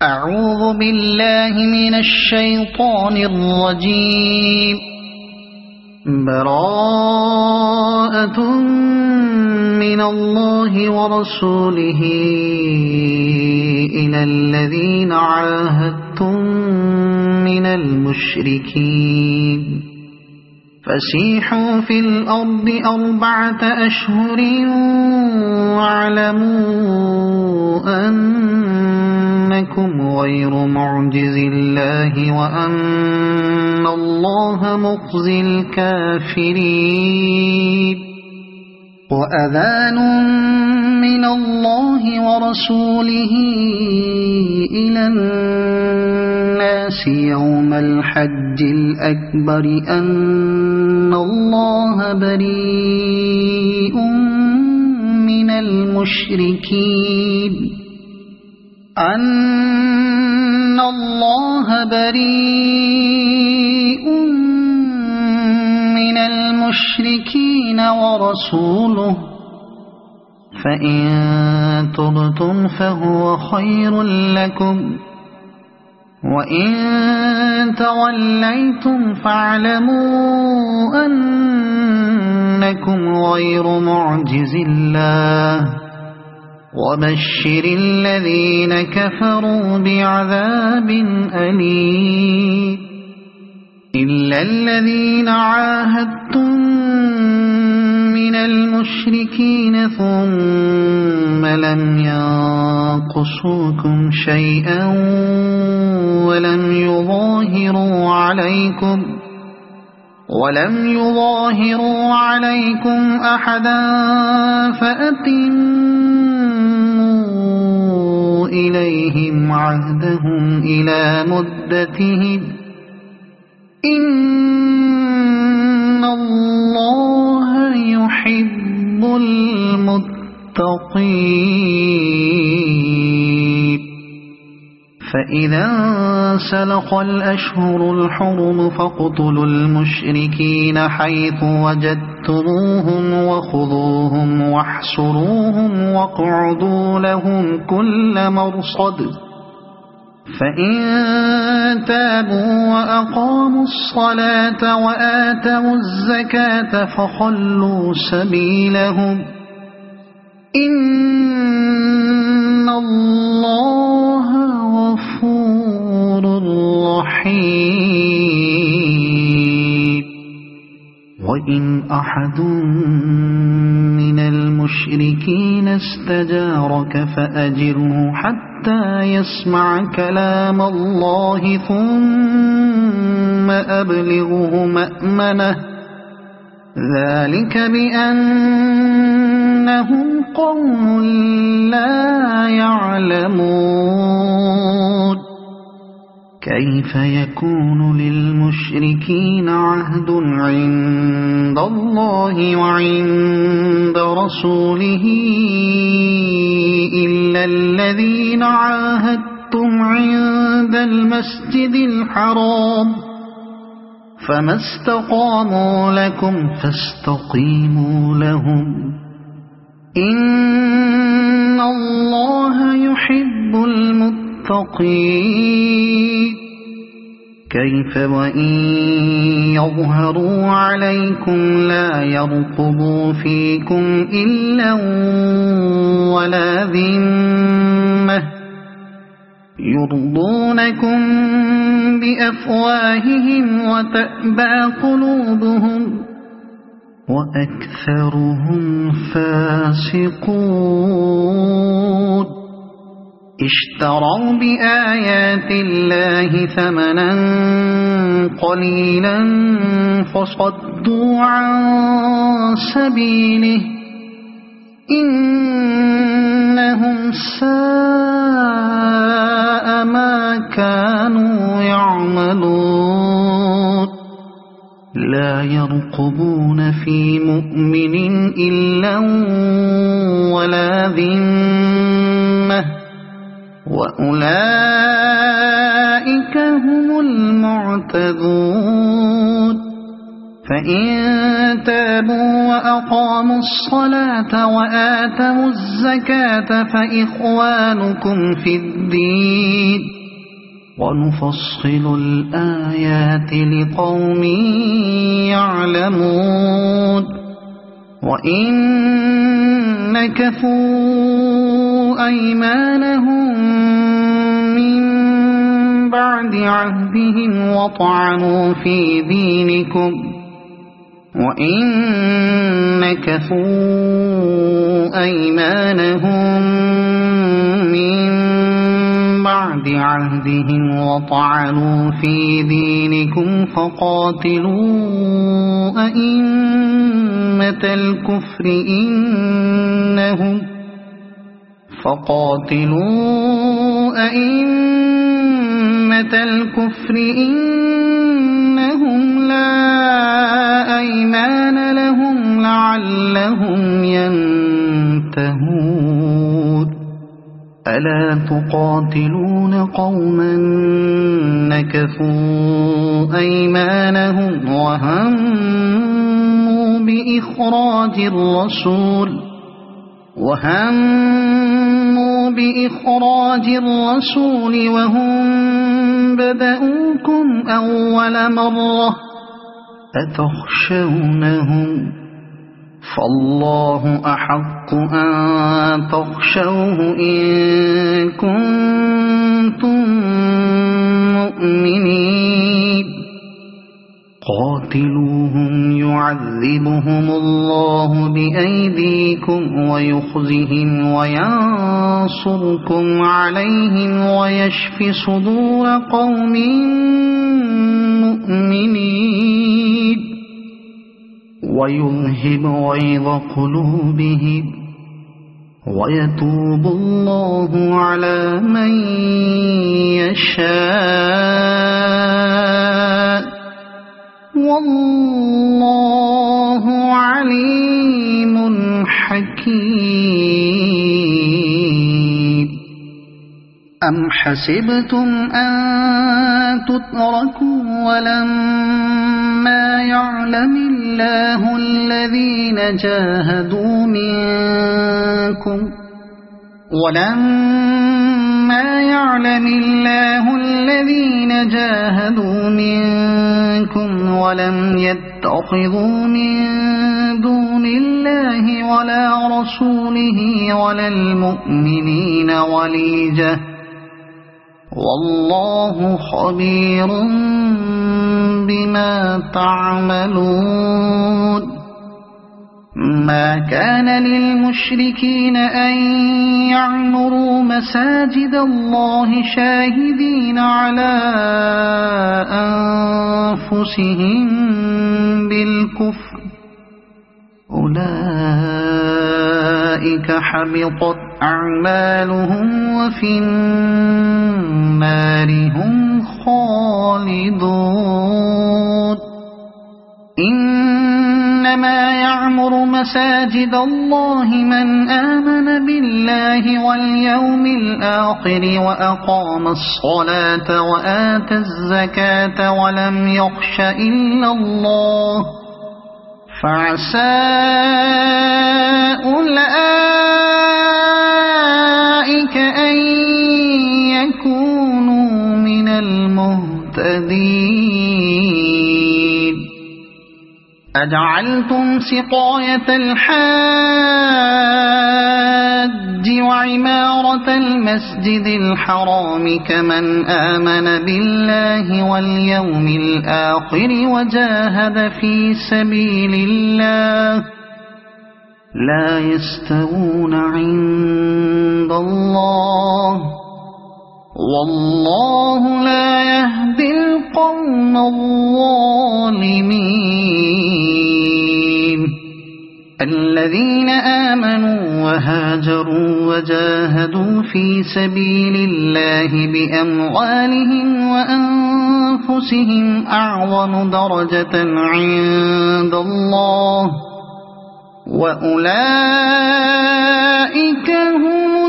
أعوذ بالله من الشيطان الرجيم. براءة من الله ورسوله إلى الذين عاهدتم من المشركين فسيحوا في الأرض 4 أشهر واعلموا أنكم غير معجز الله وأن الله مخزي الكافرين. وأذان من الله ورسوله إلى الناس يوم الحج الأكبر أن الله بريء من المشركين ورسوله فإن تبتم فهو خير لكم وإن توليتم فاعلموا أنكم غير معجز الله وبشر الذين كفروا بعذاب أليم. إلا الذين عاهدتم من المشركين ثم لم ينقصوكم شيئا ولم يظاهروا عليكم أحدا فأتموا إليهم عهدهم إلى مدتهم إن الله يحب المتقين. فإذا انسلخ الأشهر الحرم فاقتلوا المشركين حيث وجدتموهم وخذوهم واحصروهم واقعدوا لهم كل مرصد فإن تابوا وأقاموا الصلاة وآتوا الزكاة فخلوا سبيلهم إن الله غفور رحيم. وإن أحد من المشركين استجارك فأجره حتى يسمع كلام الله ثم أبلغه مأمنه ذلك بأنهم قوم لا يعلمون. كيف يكون للمشركين عهد عند الله وعند رسوله إلا الذين عاهدتم عند المسجد الحرام فما استقاموا لكم فاستقيموا لهم إن الله يحب المتقين. كيف وإن يظهروا عليكم لا يرقبوا فيكم إلا ولا ذمة يرضونكم بأفواههم وتأبى قلوبهم وأكثرهم فاسقون. اشتروا بآيات الله ثمنا قليلا فصدوا عن سبيله إنهم ساء ما كانوا يعملون. لا يرقبون في مؤمن إلا ولا ذمة وأولئك هم المعتدون. فإن تابوا وأقاموا الصلاة وآتوا الزكاة فإخوانكم في الدين ونفصل الآيات لقوم يعلمون وإن نكثوا أيمانهم من بعد عهدهم وطعنوا في دينكم فقاتلوا أئمة الكفر إنهم لا أيمان لهم لعلهم ينتهون ألا تقاتلون قوما نكثوا أيمانهم وهموا بإخراج الرسول وهم بدؤوكم أول مرة أتخشونهم فالله أحق أن تخشوه إن كنتم مؤمنين قاتلوهم يعذبهم الله بأيديكم ويخزهم وينصركم عليهم ويشف صدور قوم مؤمنين ويذهب غيظ قلوبهم ويتوب الله على من يشاء والله عليم حكيم أم حسبتم أن تتركوا ولما يعلم الله الذين جاهدوا منكم ولم يتخذوا من دون الله ولا رسوله ولا المؤمنين وليجة والله خبير بما تعملون ما كان للمشركين أن يعمروا مساجد الله شاهدين على أنفسهم بالكفر أولئك حبطت أعمالهم وفي النار هم خالدون إنما يعمر مساجد الله من آمن بالله واليوم الآخر وأقام الصلاة وآتى الزكاة ولم يخش إلا الله فعسى أولئك أن يكونوا من المهتدين أجعلتم سقاية الحاج وعمارة المسجد الحرام كمن آمن بالله واليوم الآخر وجاهد في سبيل الله لا يستوون عند الله والله لا يهدي القوم الظالمين الذين آمنوا وهاجروا وجاهدوا في سبيل الله بأموالهم وأنفسهم أعظم درجة عند الله وأولئك هم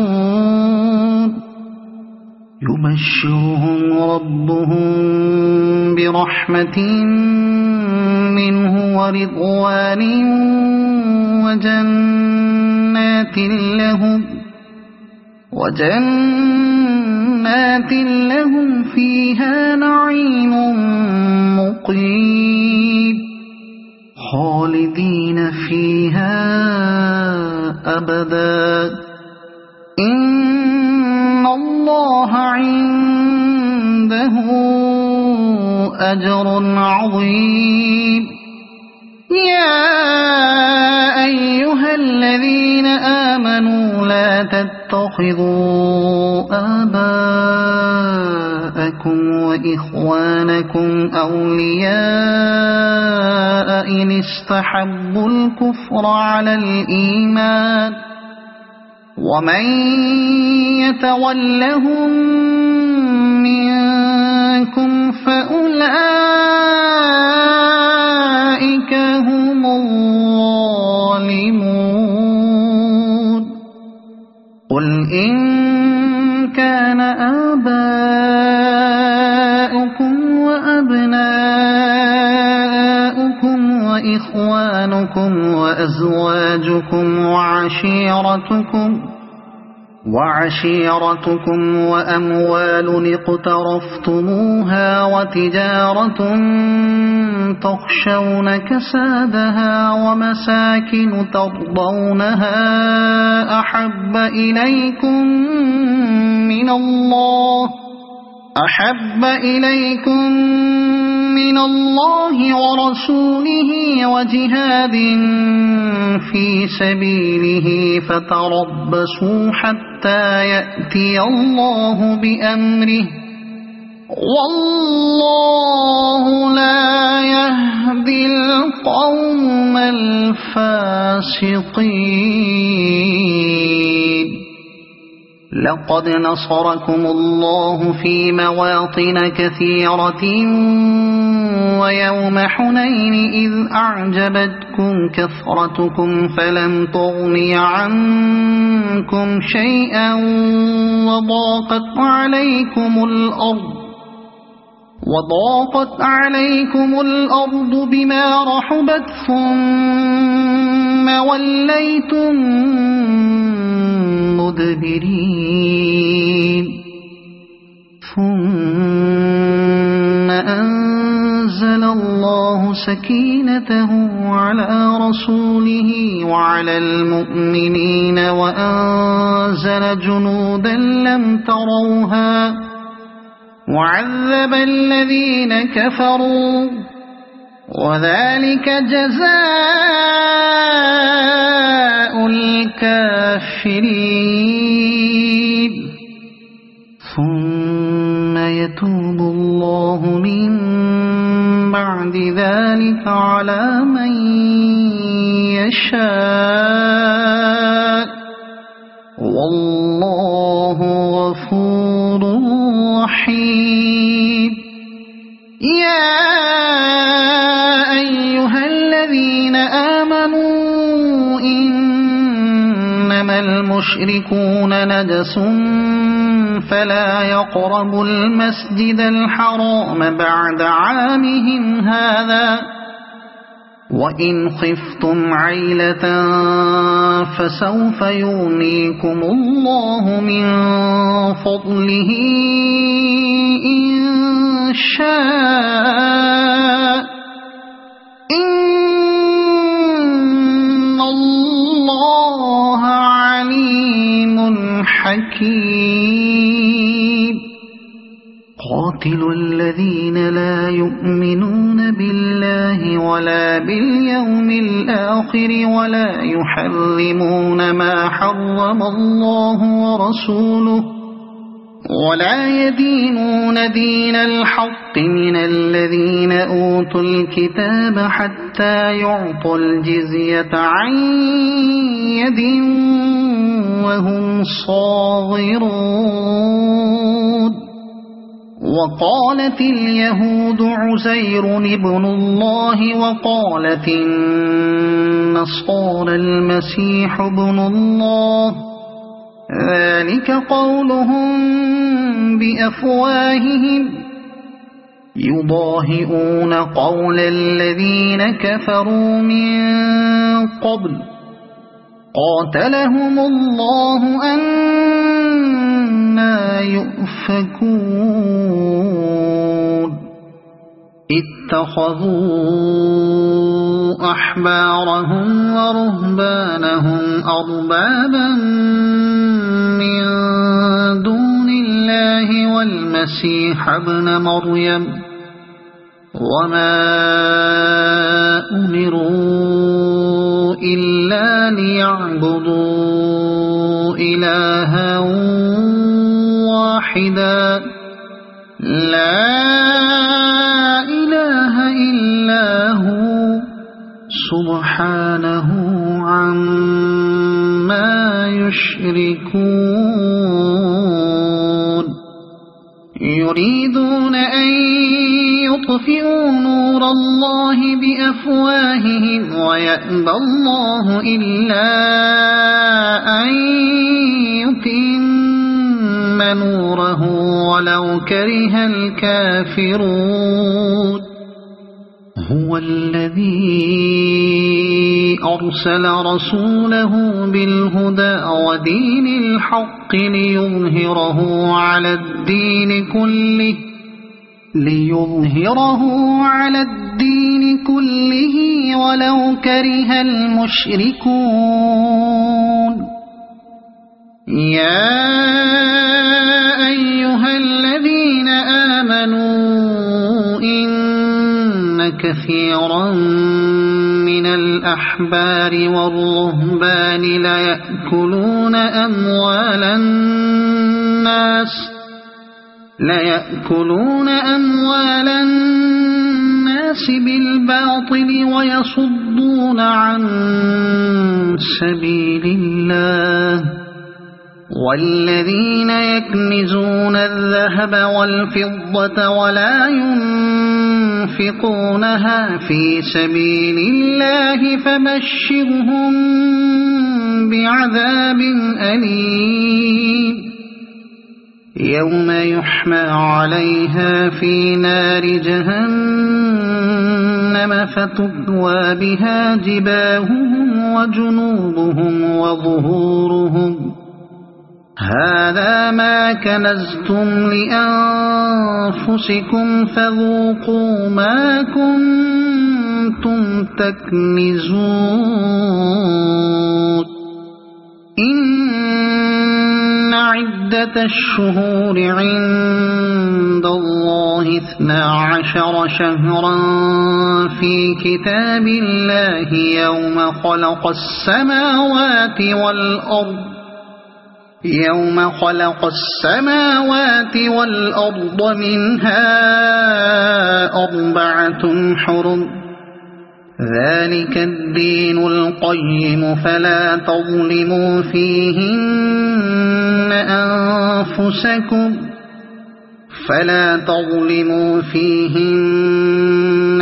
الفائزون يبشرهم ربهم برحمة منه ورضوان وجنات لهم فيها نعيم مقيم خالدين فيها أبدا إن الله عنده أجر عظيم يا أيها الذين آمنوا لا تتخذوا آباءكم وإخوانكم أولياء إن استحبوا الكفر على الإيمان ومن يتولهم منكم فأولئك هم الظالمون قل إن كان آباؤكم وأبناؤكم وإخوانكم وأزواجكم وعشيرتكم وأموال اقترفتموها وتجارة تخشون كسادها ومساكن ترضونها أحب إليكم من الله ورسوله وجهاد في سبيله فتربصوا حتى يأتي الله بأمره والله لا يهدي القوم الفاسقين لقد نصركم الله في مواطن كثيرة ويوم حنين إذ أعجبتكم كثرتكم فلم تغن عنكم شيئا وضاقت عليكم الأرض بما رحبت ثم وليتم مدبرين ثم أنزل الله سكينته على رسوله وعلى المؤمنين وأنزل جنودا لم تروها وعذب الذين كفروا وذلك جزاء الكافرين ثم يتوب الله من بعد ذلك على من يشاء والله غفور رحيم يا أيها الذين آمنوا إنما المشركون نجس فلا يقربوا المسجد الحرام بعد عامهم هذا وإن خفتم عيلة فسوف يغنيكم الله من فضله إن شاء إن الله عليم حكيم قاتلوا الذين لا يؤمنون بالله ولا باليوم الآخر ولا يحرمون ما حرم الله ورسوله ولا يدينون دين الحق من الذين أوتوا الكتاب حتى يعطوا الجزية عن يد وهم صاغرون وقالت اليهود عزير ابن الله وقالت النصارى المسيح ابن الله ذلك قولهم بأفواههم يضاهئون قول الذين كفروا من قبل قاتلهم الله أنى يؤفكون اتخذوا أحبارهم ورهبانهم أربابا من دون الله والمسيح ابن مريم وما أمروا إلا ليعبدوا إلها واحدا لا إله إلا هو سبحانه عما يشركون يريدون أن يطفئوا نور الله بأفواههم ويأبى الله إلا أن يتم نوره ولو كره الكافرون هو الذي أرسل رسوله بالهدى ودين الحق ليظهره على الدين كله ولو كره المشركون يا أيها الذين آمنوا إن كثيرا من الأحبار والرهبان ليأكلون أموال الناس بالباطل ويصدون عن سبيل الله والذين يكنزون الذهب والفضة ولا ينفقونها في سبيل الله فبشرهم بعذاب أليم يوم يحمى عليها في نار جهنم فتكوى بها جباههم وجنوبهم وظهورهم هذا ما كنزتم لأنفسكم فذوقوا ما كنتم تكنزون إن عدة الشهور عند الله 12 شهرا في كتاب الله يوم خلق السماوات والأرض منها 4 حرم ذلك الدين القيم فلا تظلموا فيهن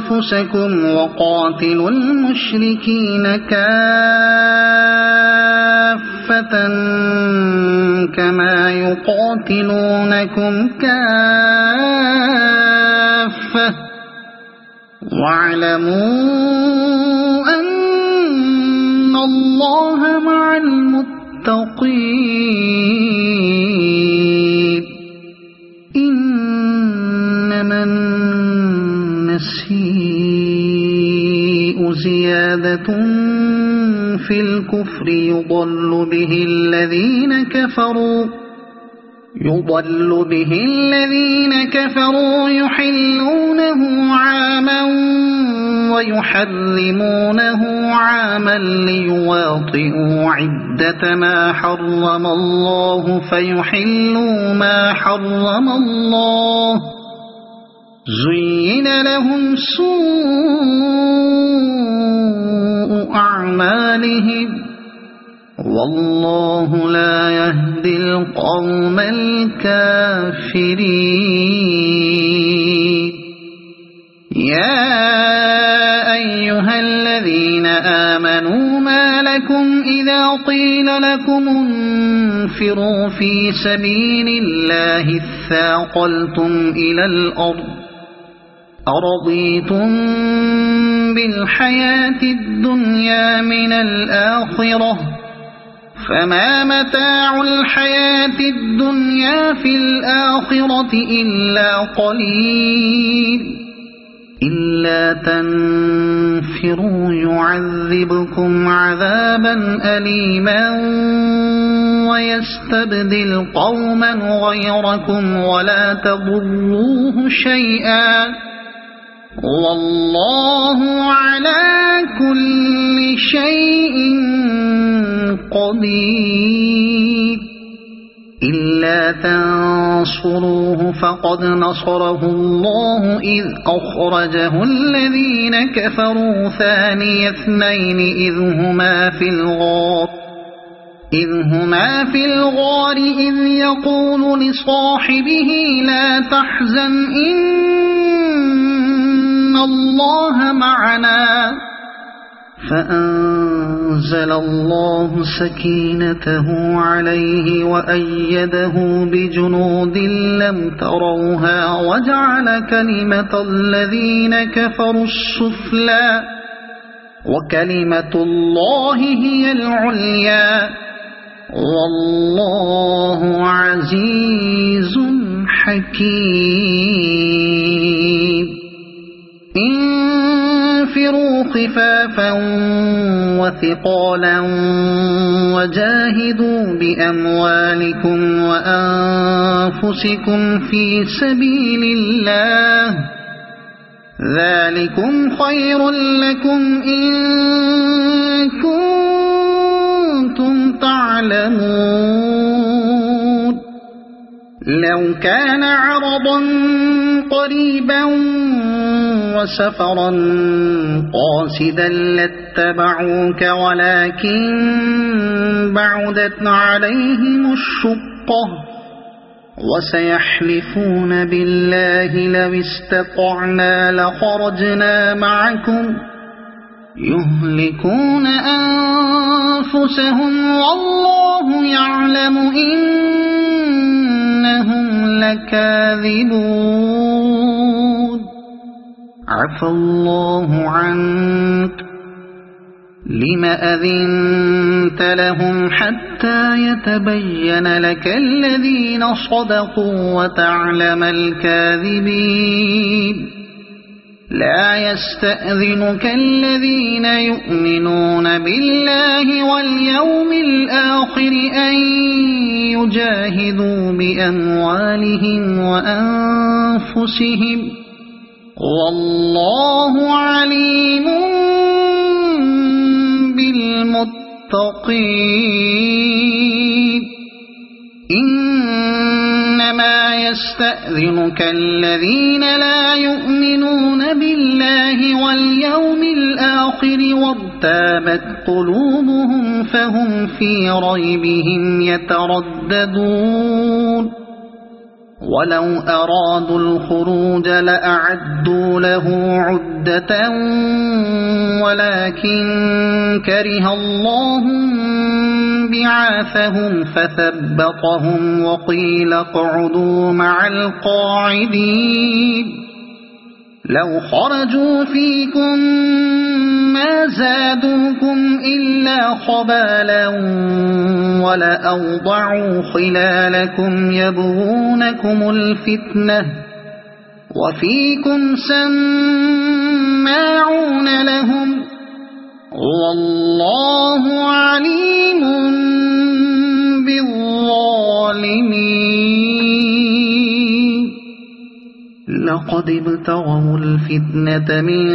أنفسكم وقاتلوا المشركين كافة كما يقاتلونكم كافة واعلموا أن الله مع المتقين إنما النسيء زيادة في الكفر يضل به الذين كفروا يحلونه عاما ويحرمونه عاما ليواطئوا عدة ما حرم الله فيحلوا ما حرم الله زين لهم سوء أعمالهم والله لا يهدي القوم الكافرين يا أيها الذين آمنوا ما لكم إذا إذا قيل لكم انفروا في سبيل الله اثاقلتم إلى الأرض أرضيتم بالحياة الدنيا من الآخرة فما متاع الحياة الدنيا في الآخرة إلا قليل إلا تنفروا يعذبكم عذابا أليما ويستبدل قوما غيركم ولا تضروه شيئا والله على كل شيء قدير إلا تنصروه فقد نصره الله إذ أخرجه الذين كفروا ثاني اثنين إذ هما في الغار إذ يقول لصاحبه لا تحزن إن الله معنا فأنزل الله سكينته عليه وأيده بجنود لم تروها وجعل كلمة الذين كفروا السفلى وكلمة الله هي العليا والله عزيز حكيم انفروا خفافا وثقالا وجاهدوا بأموالكم وأنفسكم في سبيل الله ذلكم خير لكم إن كنتم تعلمون لو كان عرضا قريبا وسفرا قاصدا لاتبعوك ولكن بعدت عليهم الشقة وسيحلفون بالله لو استطعنا لخرجنا معكم يهلكون أنفسهم والله يعلم إنهم لكاذبون عفى الله عنك لم أذنت لهم حتى يتبين لك الذين صدقوا وتعلم الكاذبين لا يستأذنك الذين يؤمنون بالله واليوم الآخر أن يجاهدوا بأموالهم وأنفسهم والله عليم بالمتقين إنما يستأذنك الذين لا يؤمنون بالله واليوم الآخر وارتابت قلوبهم فهم في ريبهم يترددون ولو أرادوا الخروج لأعدوا له عدة ولكن كره الله بعاثهم فثبطهم وقيل اقعدوا مع القاعدين لو خرجوا فيكم ما زادوكم إلا خبالا ولأوضعوا خلالكم يبغونكم الفتنة وفيكم سماعون لهم والله عليم بالظالمين لقد ابتغوا الفتنة من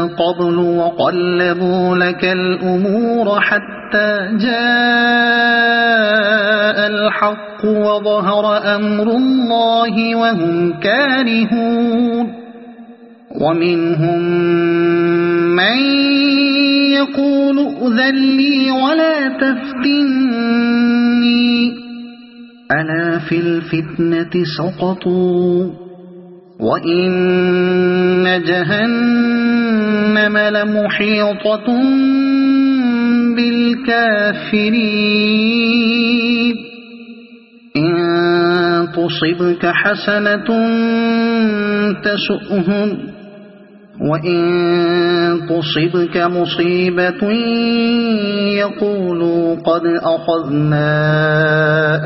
قبل وقلبوا لك الأمور حتى جاء الحق وظهر أمر الله وهم كارهون ومنهم من يقول ائذن لي ولا تفتني ألا في الفتنة سقطوا وإن جهنم لمحيطة بالكافرين إن تصبك حسنة تسؤهم وإن تصبك مصيبة يقولوا قد أخذنا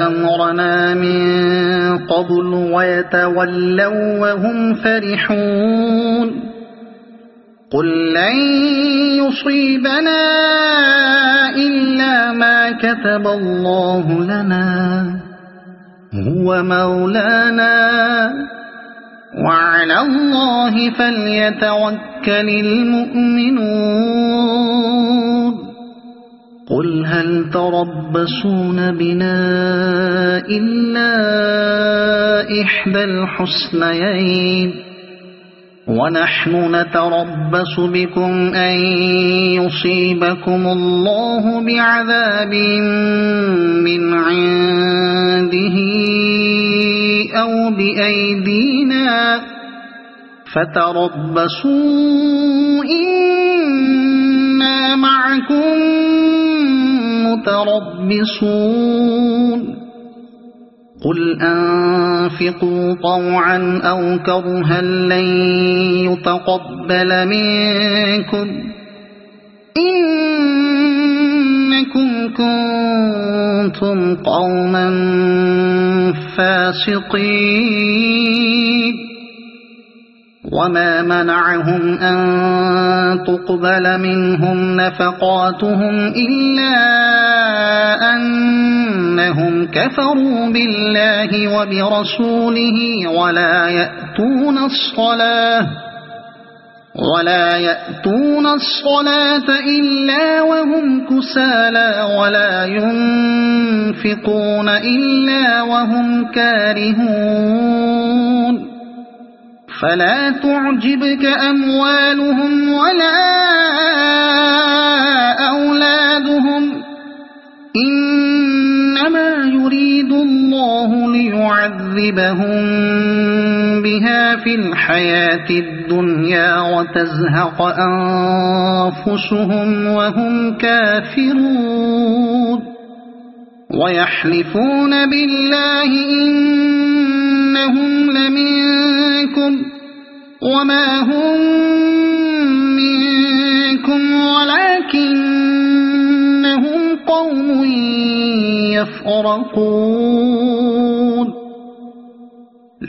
أمرنا من قبل ويتولوا وهم فرحون قل لن يصيبنا إلا ما كتب الله لنا هو مولانا وعلى الله فليتوكل المؤمنون قل هل تربصون بنا إلا إحدى الحسنيين ونحن نتربص بكم أن يصيبكم الله بعذاب من عنده أو بأيدينا فتربصوا إنا معكم متربصون قل أنفقوا طوعا أو كرها لن يتقبل منكم إنكم كنتم قوما فاسقين وما منعهم أن تقبل منهم نفقاتهم إلا أنهم كفروا بالله وبرسوله ولا يأتون الصلاة إلا وهم كسالى ولا ينفقون إلا وهم كارهون فلا تعجبك أموالهم ولا أولادهم إنما يريد الله ليعذبهم بها في الحياة الدنيا وتزهق أنفسهم وهم كافرون ويحلفون بالله إنهم لمنكم وما هم منكم ولكنهم قوم يفرقون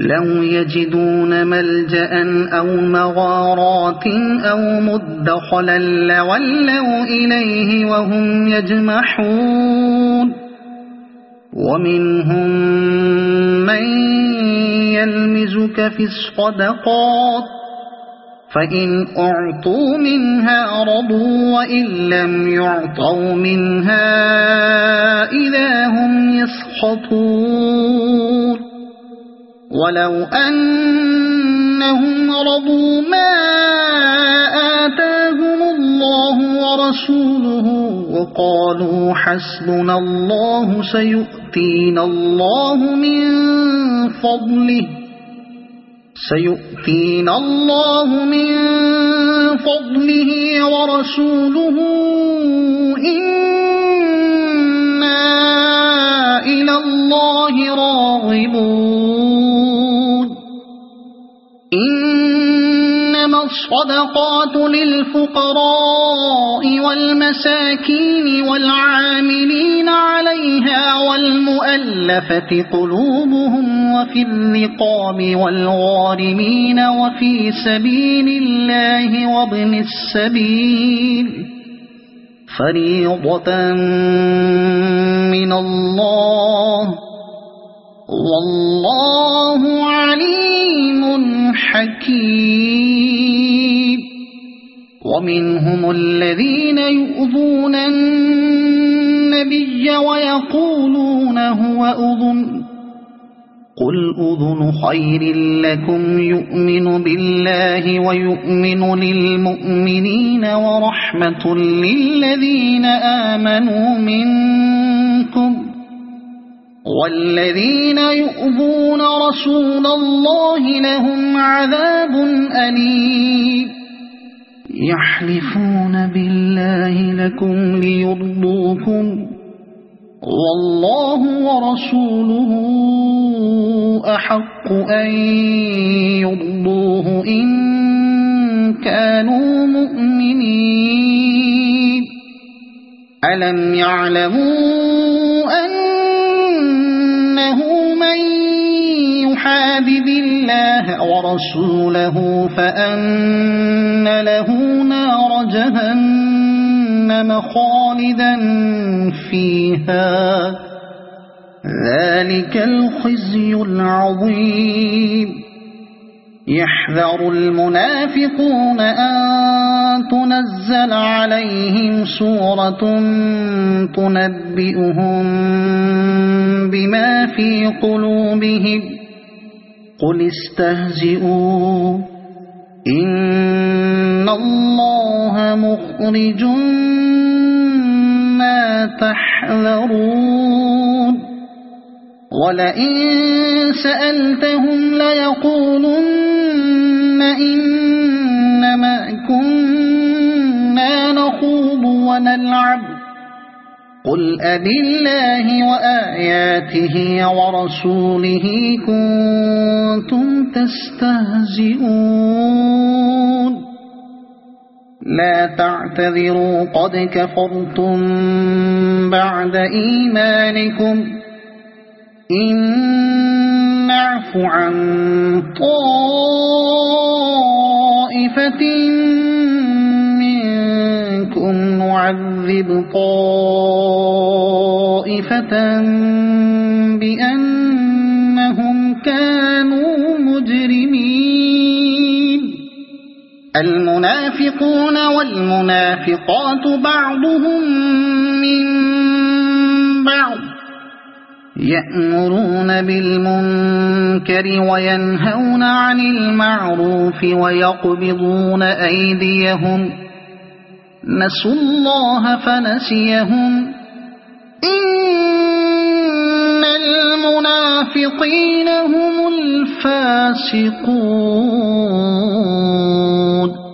لو يجدون ملجأ أو مغارات أو مدخلا لولوا إليه وهم يجمحون ومنهم من يلمزك في الصدقات فإن أعطوا منها رضوا وإن لم يعطوا منها إذا هم يسخطون ولو أنهم رضوا ما آتاهم الله ورسوله وقالوا حسبنا الله سيؤتينا الله من فضله ورسوله إنا إلى الله راغبون إنما الصدقات للفقراء والمساكين والعاملين عليها والمؤلفة قلوبهم وفي الرقاب والغارمين وفي سبيل الله وابن السبيل فريضة من الله والله عليم حكيم ومنهم الذين يؤذون النبي ويقولون هو أذن قل أذن خير لكم يؤمن بالله ويؤمن للمؤمنين ورحمة للذين آمنوا منكم والذين يؤذون رسول الله لهم عذاب أليم يحلفون بالله لكم ليرضوكم والله ورسوله أحق أن يرضوه إن كانوا مؤمنين ألم يعلموا أنه من يحادد الله ورسوله فأن له نار جهنم خالدا فيها ذلك الخزي العظيم يحذر المنافقون أن تنزل عليهم سورة تنبئهم بما في قلوبهم قل استهزئوا إن الله مخرج ما تحذرون ولئن سألتهم ليقولن إنما كنا نخوض ونلعب قل أبالله وآياته ورسوله كنتم تستهزئون لا تعتذروا قد كفرتم بعد إيمانكم إن نعف عن طائفة منكم نعذب طائفة بأنهم كانوا مجرمين المنافقون والمنافقات بعضهم من بعض يأمرون بالمنكر وينهون عن المعروف ويقبضون أيديهم نسوا الله فنسيهم إن المنافقين هم الفاسقون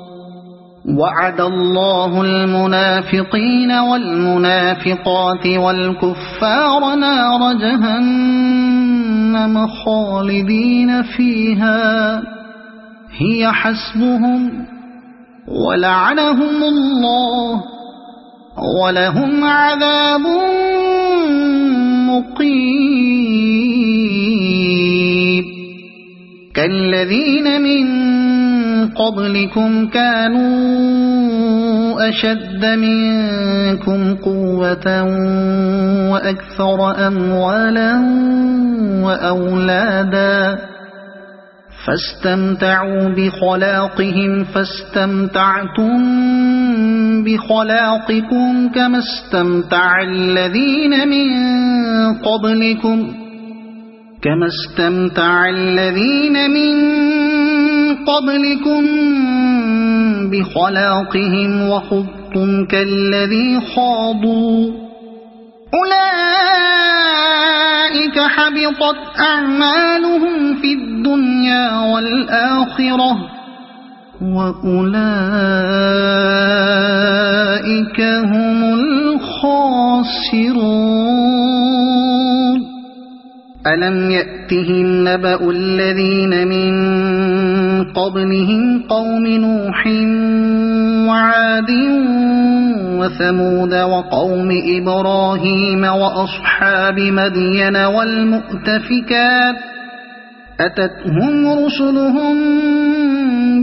وعد الله المنافقين والمنافقات والكفار نار جهنم خالدين فيها هي حسبهم ولعنهم الله ولهم عذاب مقيم كالذين من قبلكم كانوا أشد منكم قوة وأكثر أموالا وأولادا فاستمتعوا بخلاقهم فاستمتعتم بخلاقكم كما استمتع الذين من قبلكم بخلاقهم وخضتم كالذي خاضوا أولئك حبطت أعمالهم في الدنيا والآخرة وأولئك هم الخاسرون ألم يأتهم نبأ الذين من قبلهم قوم نوح وعاد وثمود وقوم إبراهيم وأصحاب مدين والمؤتفكات أتتهم رسلهم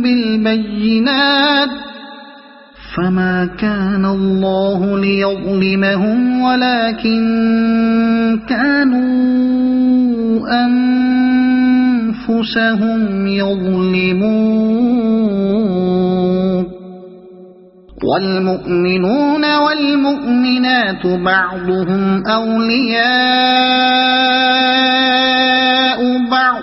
بالبينات فما كان الله ليظلمهم ولكن كانوا أنفسهم يظلمون والمؤمنون والمؤمنات بعضهم أولياء بعض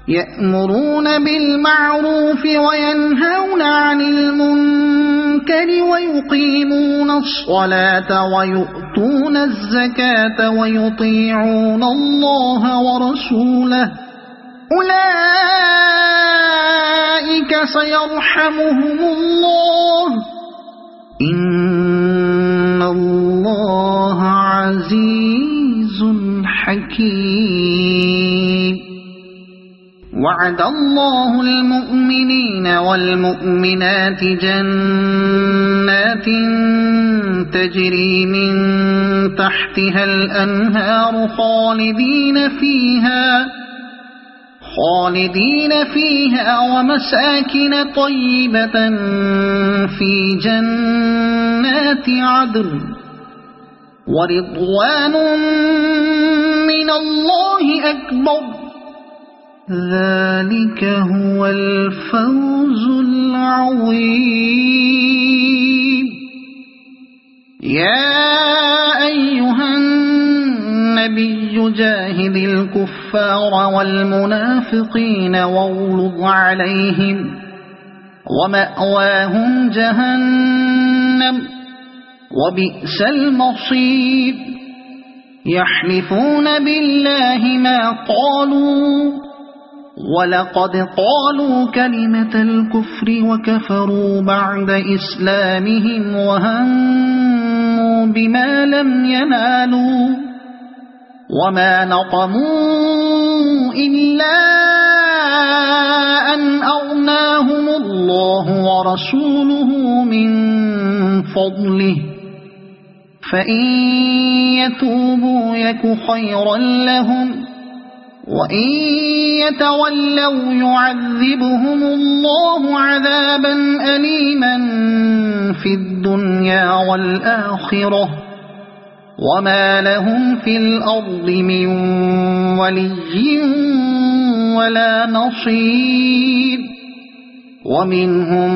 يأمرون بالمعروف وينهون عن المنكر ويقيمون الصلاة ويؤتون الزكاة ويطيعون الله ورسوله أولئك أولئك سيرحمهم الله إن الله عزيز حكيم وعد الله المؤمنين والمؤمنات جنات تجري من تحتها الأنهار خالدين فيها ومساكن طيبة في جنات عدن ورضوان من الله أكبر ذلك هو الفوز العظيم يا أيها النبي جاهد الكفار والمنافقين واغلظ عليهم ومأواهم جهنم وبئس المصير يحلفون بالله ما قالوا ولقد قالوا كلمة الكفر وكفروا بعد إسلامهم وهموا بما لم ينالوا وما نقموا إلا أن أغناهم الله ورسوله من فضله فإن يتوبوا يك خيرا لهم وإن يتولوا يعذبهم الله عذابا أليما في الدنيا والآخرة وما لهم في الأرض من ولي ولا نصير ومنهم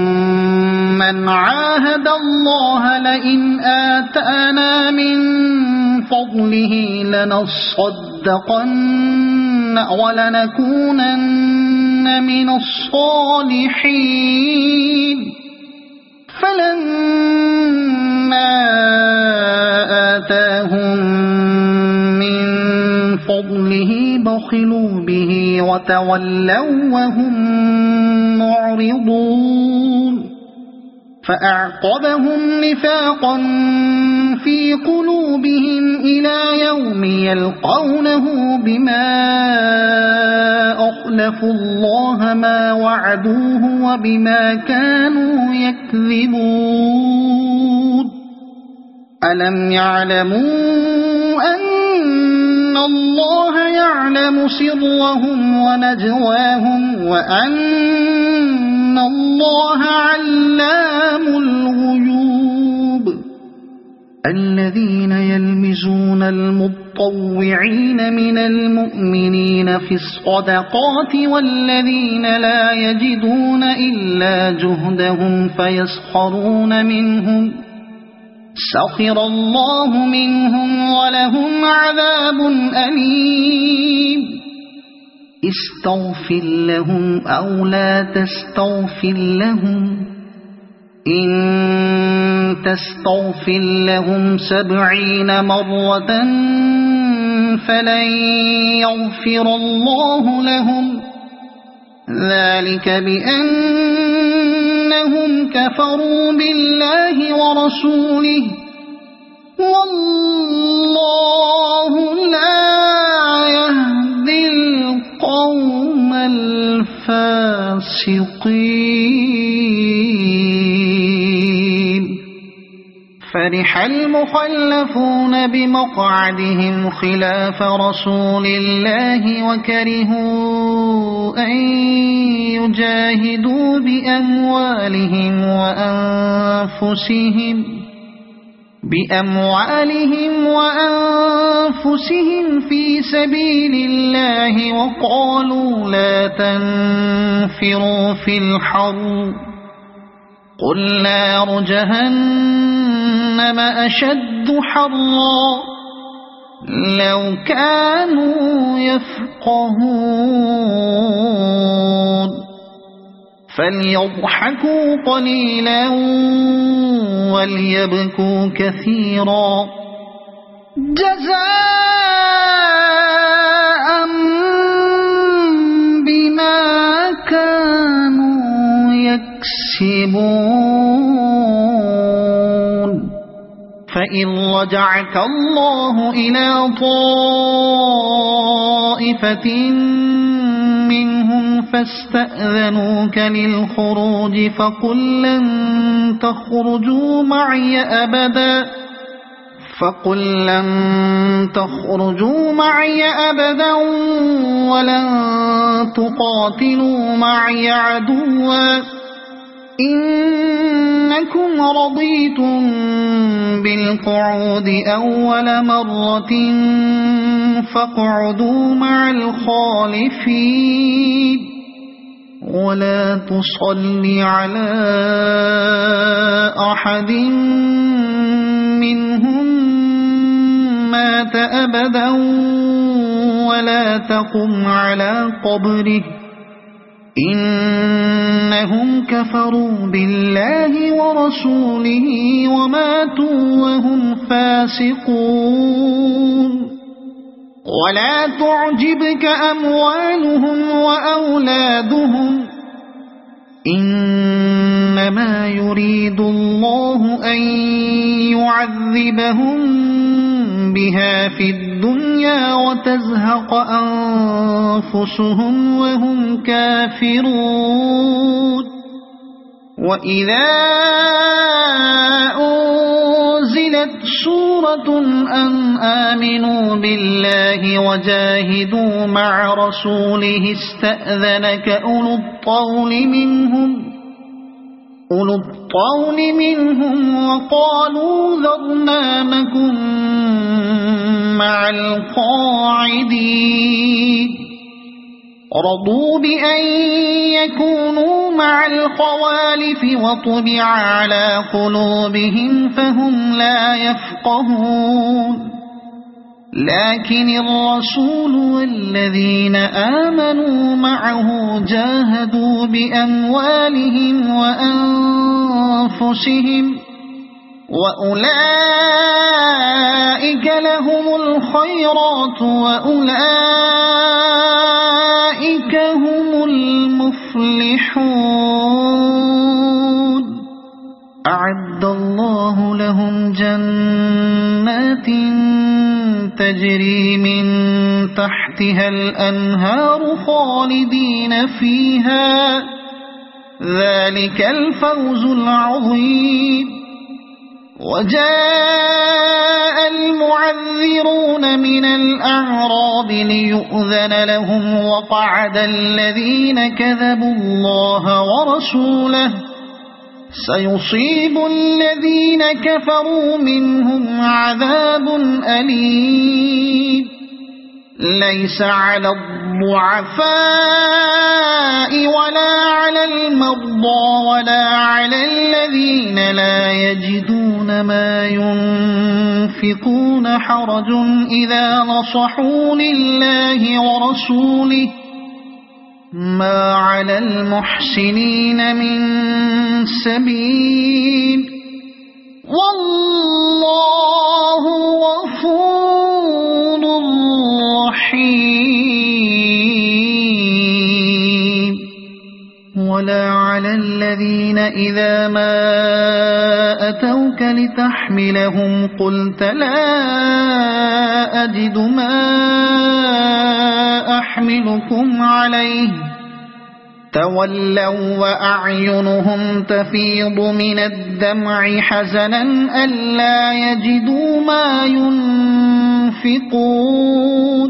من عاهد الله لئن آتانا من فضله لنصدقن ولنكونن من الصالحين فلما آتاهم من فضله بخلوا به وتولوا وهم معرضون فأعقبهم نفاقا في قلوبهم إلى يوم يلقونه بما أخلفوا الله ما وعدوه وبما كانوا يكذبون ألم يعلموا أن الله يعلم سرهم ونجواهم وأن الله علام الغيوب الذين يلمزون المطوعين من المؤمنين في الصدقات والذين لا يجدون إلا جهدهم فيسخرون منهم سخر الله منهم ولهم عذاب أليم استغفر لهم أو لا تستغفر لهم إن تستغفر لهم 70 مرة فلن يغفر الله لهم ذلك بأنهم كفروا بالله ورسوله والله لا يهدي القوم الفاسقين فرح المخلفون بمقعدهم خلاف رسول الله وكرهوا أن يجاهدوا بأموالهم وأنفسهم في سبيل الله وقالوا لا تنفروا في الحر قل نار جهنم أشد حرا لو كانوا يفقهون فليضحكوا قليلا وليبكوا كثيرا جزاء بما كانوا إذ رجعك الله إلى طائفة منهم فاستأذنوك للخروج فقل لن تخرجوا معي أبدا ولن تقاتلوا معي عدوا إنكم رضيتم بالقعود أول مرة فاقعدوا مع الخالفين ولا تصل على أحد منهم مات أبدا ولا تقم على قبره إنهم كفروا بالله ورسوله وماتوا وهم فاسقون ولا تعجبك أموالهم وأولادهم إنما يريد الله أن يعذبهم بها في الدنيا وتزهق أنفسهم وهم كافرون وإذا أنزلت سورة أن آمنوا بالله وجاهدوا مع رسوله استأذنك أولو الطول منهم وقالوا ذرنا نكن مع القاعدين رضوا بأن يكونوا مع الخوالف وطبع على قلوبهم فهم لا يفقهون لكن الرسول والذين آمنوا معه جاهدوا بأموالهم وأنفسهم وأولئك لهم الخيرات وأولئك هم المفلحون أعد الله لهم جنات تجري من تحتها الأنهار خالدين فيها ذلك الفوز العظيم وجاء المعذرون من الأعراب ليؤذن لهم وقعد الذين كذبوا الله ورسوله سيصيب الذين كفروا منهم عذاب أليم ليس على الضعفاء ولا على المرضى ولا على الذين لا يجدون ما ينفقون حرج إذا نصحوا لله ورسوله ما على المحسنين من سبيل والله غفور رحيم ولا على الذين إذا ما أتوك لتحملهم قلت لا أجد ما أحملكم عليه تولوا وأعينهم تفيض من الدمع حزنا ألا يجدوا ما ينفقون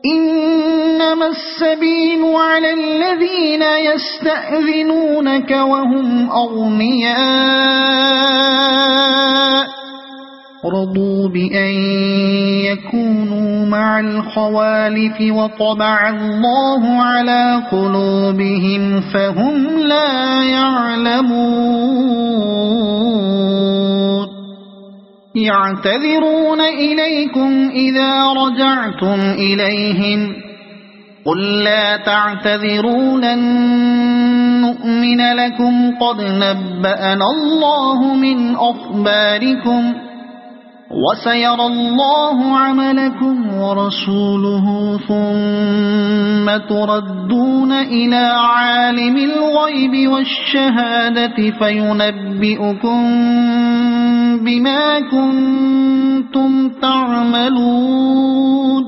إنما السبيل على الذين يستأذنونك وهم أغنياء رضوا بأن يكونوا مع الخوالف وطبع الله على قلوبهم فهم لا يعلمون يعتذرون إليكم إذا رجعتم إليهم قل لا تعتذروا لن نؤمن لكم قد نبأنا الله من أخباركم وسيرى الله عملكم ورسوله ثم تردون إلى عالم الغيب والشهادة فينبئكم بما كنتم تعملون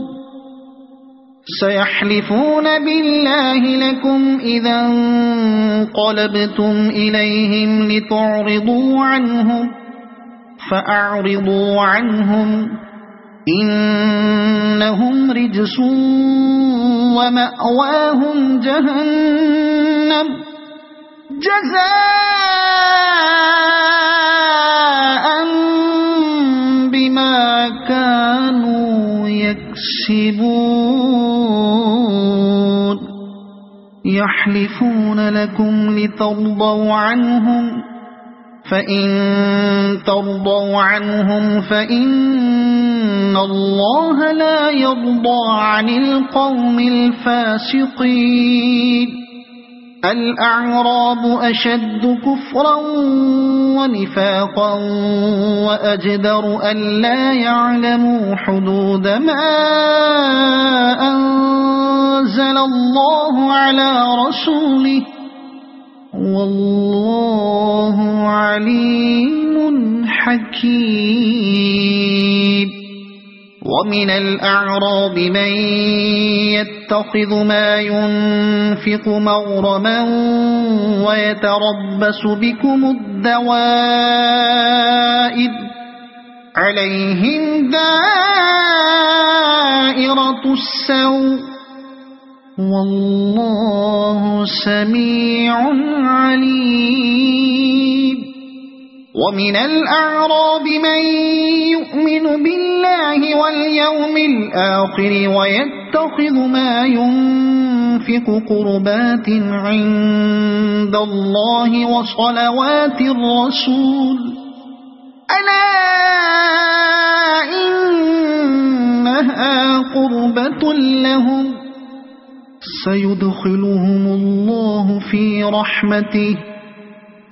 سيحلفون بالله لكم إذا انقلبتم إليهم لتعرضوا عنهم فأعرضوا عنهم إنهم رجس ومأواهم جهنم جزاء بما كانوا يكسبون يحلفون لكم لترضوا عنهم فإن ترضوا عنهم فإن الله لا يرضى عن القوم الفاسقين الأعراب أشد كفرا ونفاقا وأجدر ألا يعلموا حدود ما أنزل الله على رسوله والله عليم حكيم ومن الأعراب من يتخذ ما ينفق مغرما ويتربص بكم الدوائر عليهم دائرة السوء والله سميع عليم ومن الأعراب من يؤمن بالله واليوم الآخر ويتخذ ما ينفق قربات عند الله وصلوات الرسول ألا إنها قربة لهم سيدخلهم الله في رحمته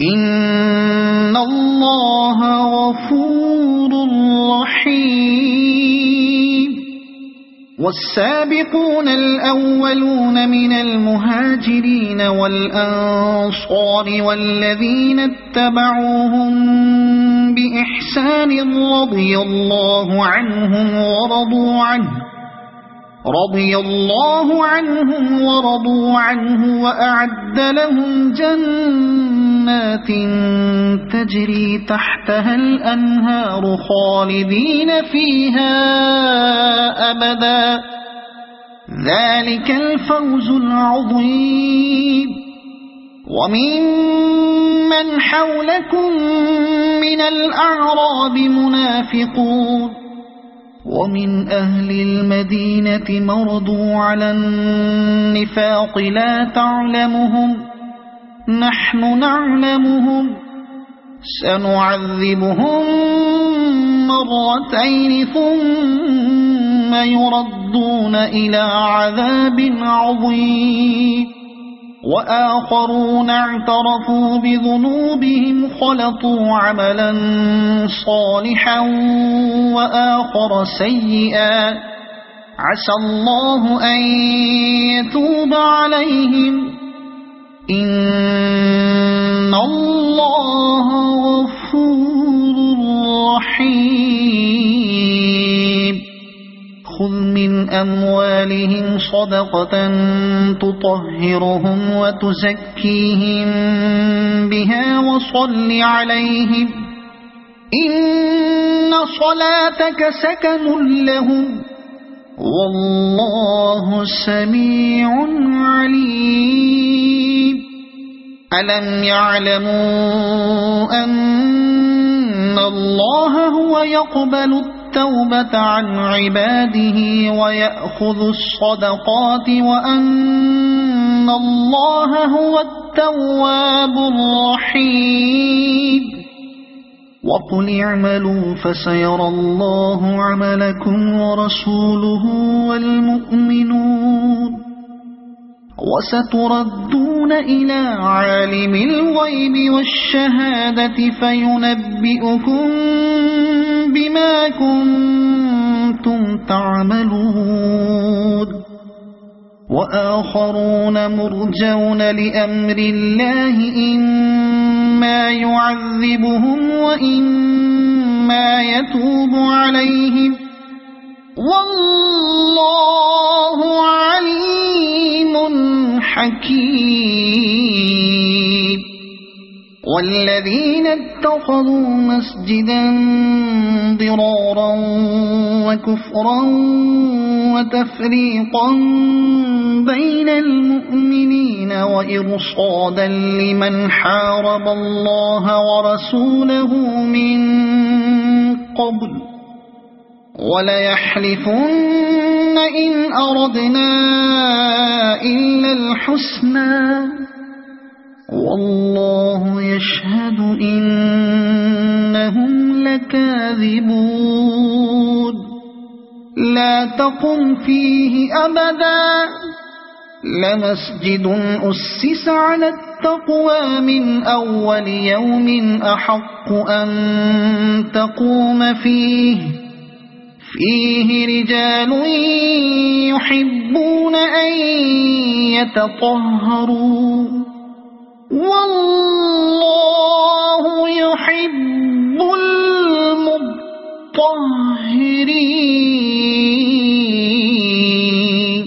إن الله غفور رحيم والسابقون الأولون من المهاجرين والأنصار والذين اتبعوهم بإحسان رضي الله عنهم ورضوا عنه وأعد لهم جنات تجري تحتها الأنهار خالدين فيها أبدا ذلك الفوز العظيم وممن حولكم من الأعراب منافقون ومن أهل المدينة مرضوا على النفاق لا تعلمهم نحن نعلمهم سنعذبهم مرتين ثم يردون إلى عذاب عظيم وآخرون اعترفوا بذنوبهم خلطوا عملا صالحا وآخر سيئا عسى الله أن يتوب عليهم إن الله غفور رحيم خذ من أموالهم صدقة تطهرهم وتزكيهم بها وصل عليهم إن صلاتك سكن لهم والله سميع عليم ألم يعلموا أن الله هو يقبل التوبة عن عباده ويأخذ الصدقات وأن الله هو التواب الرحيم وقل اعملوا فسيرى الله عملكم ورسوله والمؤمنون وستردون إلى عالم الغيب والشهادة فينبئكم بما كنتم تعملون وآخرون مرجون لأمر الله إما يعذبهم وإما ما يتوب عليهم والله عليم حكيم والذين اتخذوا مسجدا ضرارا وكفرا وتفريقا بين المؤمنين وإرصادا لمن حارب الله ورسوله من قبل وليحلفن إن أردنا إلا الحسنى والله يشهد إنهم لكاذبون لا تقم فيه أبدا لمسجد أسس على التقوى من أول يوم أحق أن تقوم فيه رجال يحبون أن يتطهروا والله يحب المطهرين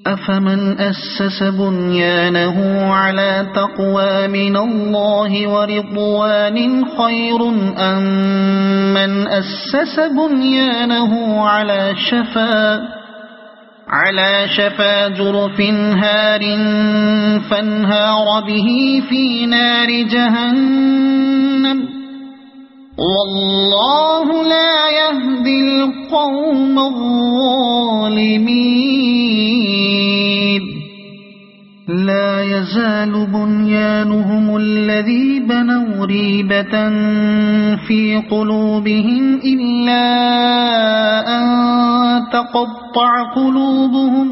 أفمن أسس بنيانه على تقوى من الله ورضوان خير أم من أسس بنيانه على شفا جرف هار فانهار به في نار جهنم والله لا يهدي القوم الظالمين لا يزال بنيانهم الذي بنوا ريبة في قلوبهم إلا أن تقطع قلوبهم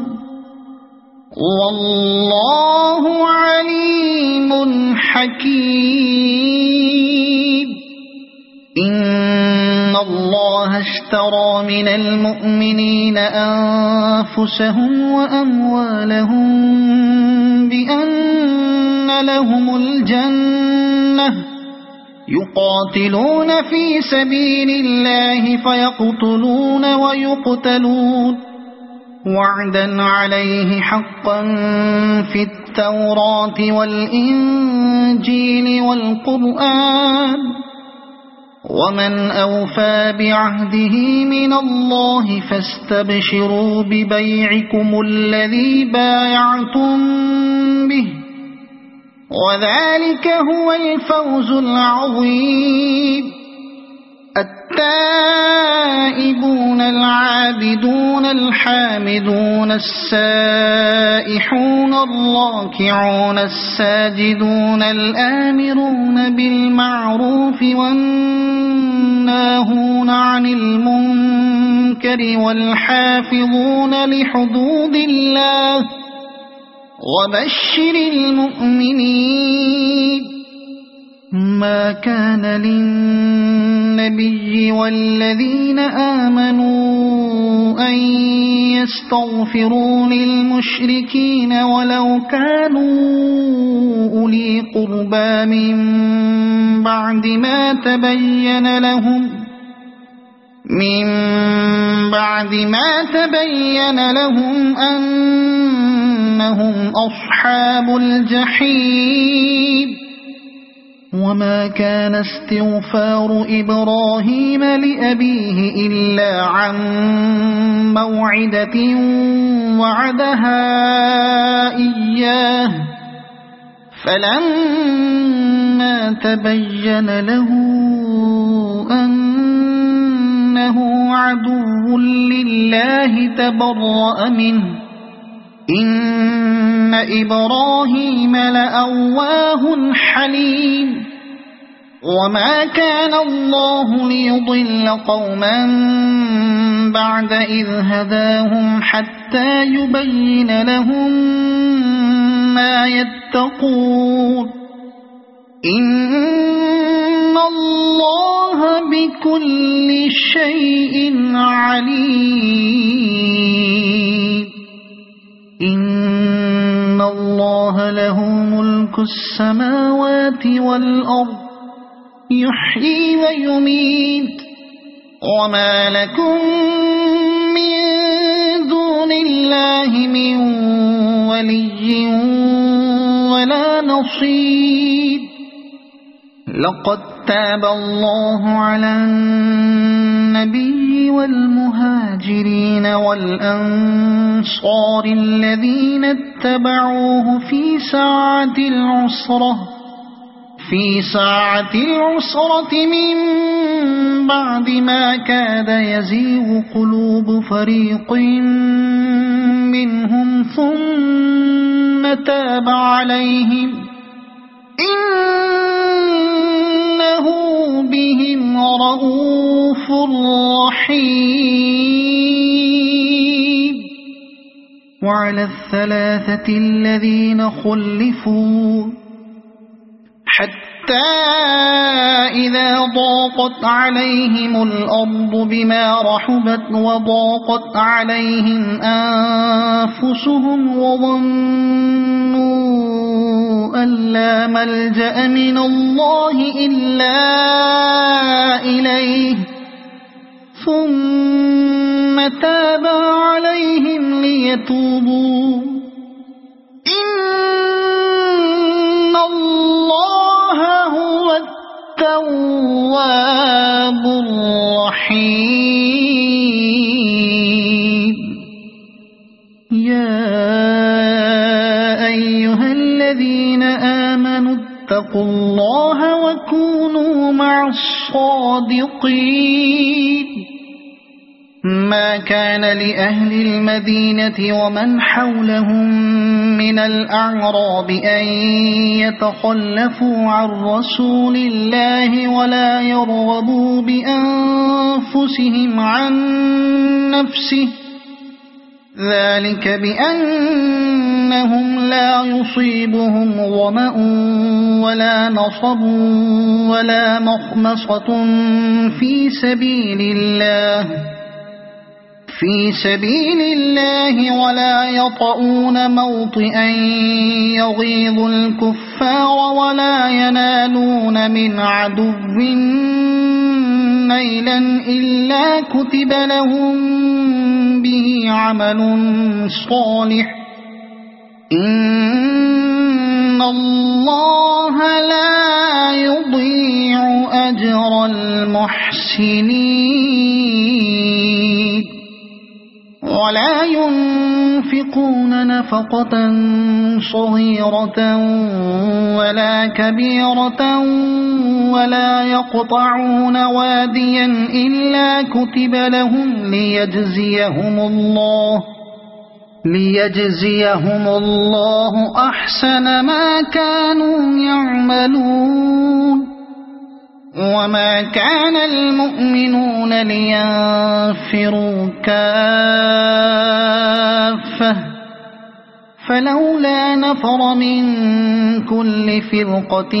والله عليم حكيم إن الله اشترى من المؤمنين أنفسهم وأموالهم بأن لهم الجنة يقاتلون في سبيل الله فيقتلون ويقتلون وعدا عليه حقا في التوراة والإنجيل والقرآن ومن أوفى بعهده من الله فاستبشروا ببيعكم الذي بايعتم به وذلك هو الفوز العظيم التائبون العابدون الحامدون السائحون الراكعون الساجدون الآمرون بالمعروف والناهون عن المنكر والحافظون لحدود الله وبشر المؤمنين ما كان للنبي والذين آمنوا أن يستغفروا للمشركين ولو كانوا أولي قربى من بعد ما تبين لهم أنهم أصحاب الجحيم وما كان استغفار إبراهيم لأبيه إلا عن موعدة وعدها إياه فلما تبين له أنه عدو لله تبرأ منه إن إبراهيم لأواه حليم وما كان الله ليضل قوما بعد إذ هداهم حتى يبين لهم ما يتقون إن الله بكل شيء عليم إن الله له ملك السماوات والأرض يحيي ويميت وما لكم من دون الله من ولي ولا نصير لقد تاب الله على النبي والمهاجرين والأنصار الذين اتبعوه في ساعة العسرة من بعد ما كاد يزيغ قلوب فريق منهم ثم تاب عليهم إنه بهم رءوف رحيم وعلى الثلاثة الذين خلفوا حتى إذا ضاقت عليهم الأرض بما رحبت وضاقت عليهم أنفسهم وظنوا أن لا ملجأ من الله إلا إليه ثم تاب عليهم ليتوبوا إن الله هو التواب الرحيم يا أيها الذين آمنوا اتقوا الله وكونوا مع الصادقين ما كان لأهل المدينة ومن حولهم من الأعراب أن يتخلفوا عن رسول الله ولا يرغبوا بأنفسهم عن نفسه ذلك بأنهم لا يصيبهم ظمأ ولا نصب ولا مخمصة في سبيل الله ولا يطؤون موطئا يغيظ الكفار ولا ينالون من عدو نيلا إلا كتب لهم به عمل صالح إن الله لا يضيع أجر المحسنين ولا ينفقون نفقة صغيرة ولا كبيرة ولا يقطعون واديا إلا كتب لهم ليجزيهم الله أحسن ما كانوا يعملون وما كان المؤمنون لينفروا كافة فلولا نفر من كل فرقة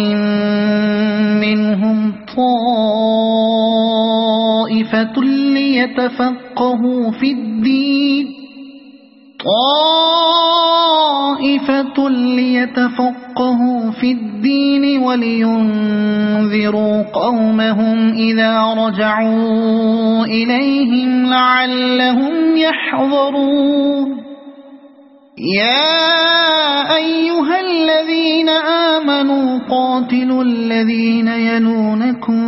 منهم طائفة ليتفقهوا في الدين ولينذروا قومهم إذا رجعوا إليهم لعلهم يحذرون يا أيها الذين آمنوا قاتلوا الذين يلونكم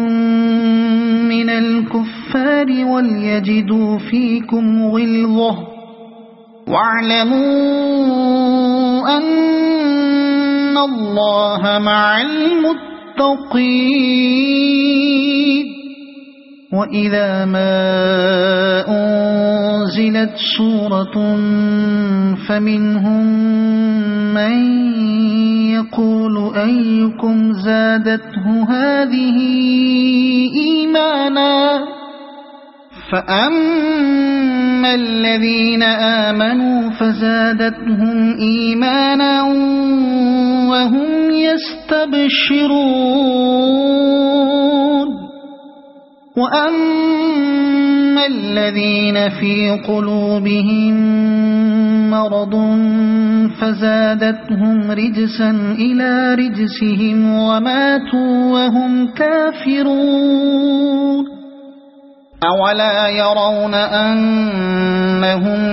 من الكفار وليجدوا فيكم غلظة واعلموا أن الله مع المتقين وإذا ما أنزلت سورة فمنهم من يقول أيكم زادته هذه إيمانا فأما الذين آمنوا فزادتهم إيمانا وهم يستبشرون وأما الذين في قلوبهم مرض فزادتهم رجسا إلى رجسهم وماتوا وهم كافرون أولا يرون أنهم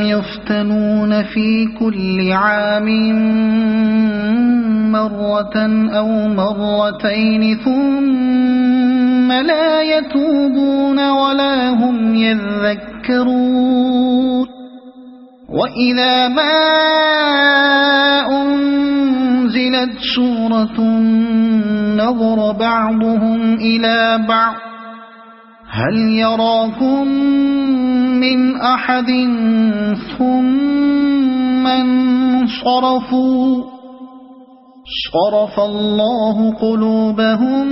يفتنون في كل عام مرة أو مرتين ثم لا يتوبون ولا هم يذكرون وإذا ما أنزلت سورة نظر بعضهم إلى بعض هل يراكم من أحد ثم انصرفوا صرف الله قلوبهم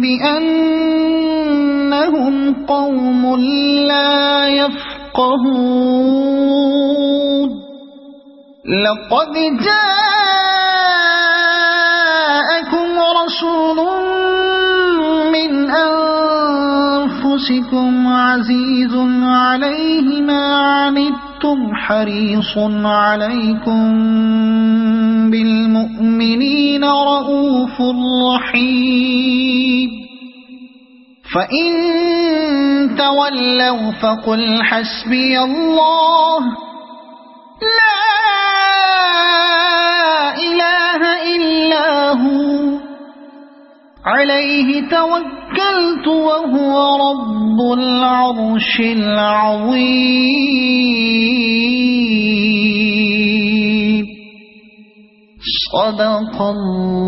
بأنهم قوم لا يفقهون لقد جاءكم رسول من أنفسكم عزيز عليه ما عنتم حريص عليكم بالمؤمنين رؤوف رحيم فإن تولوا فقل حسبي الله لا إله إلا هو عليه توكلت وهو رب العرش العظيم صدق الله